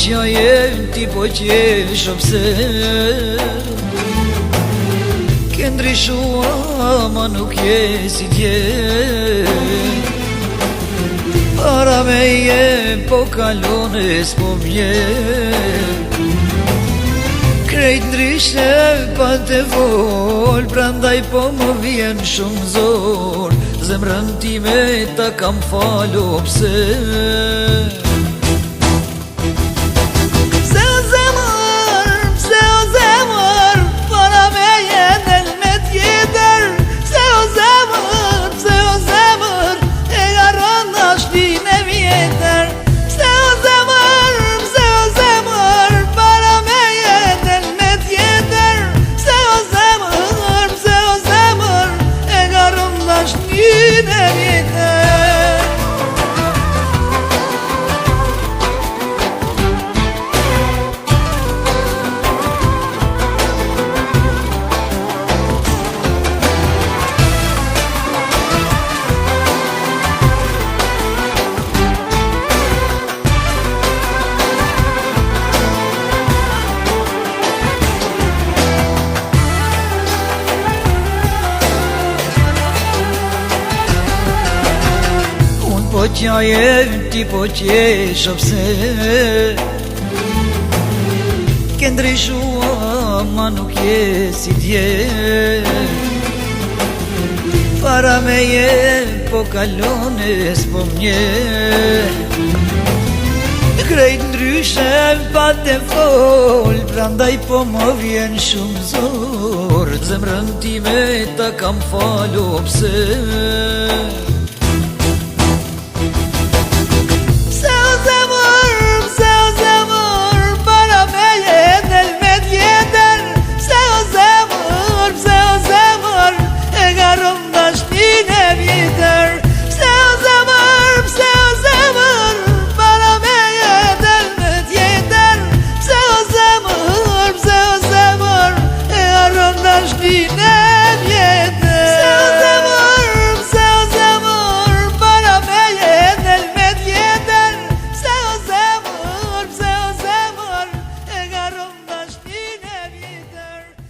që jem ti po qesh pse ke ndryshua ma nuk je si tje para me jem po kalone s'po mje krejt ndryshe pa te vol prandaj po më vjen shumë zor zemrën time ta kam falo pse po që jem ti po qesh pse ke ndryshua ma nuk je si tje para me jem po kalone s'po mje krejt ndryshe pa te fol prandaj po më vjen shumë zor zemrën time ta kam falo pse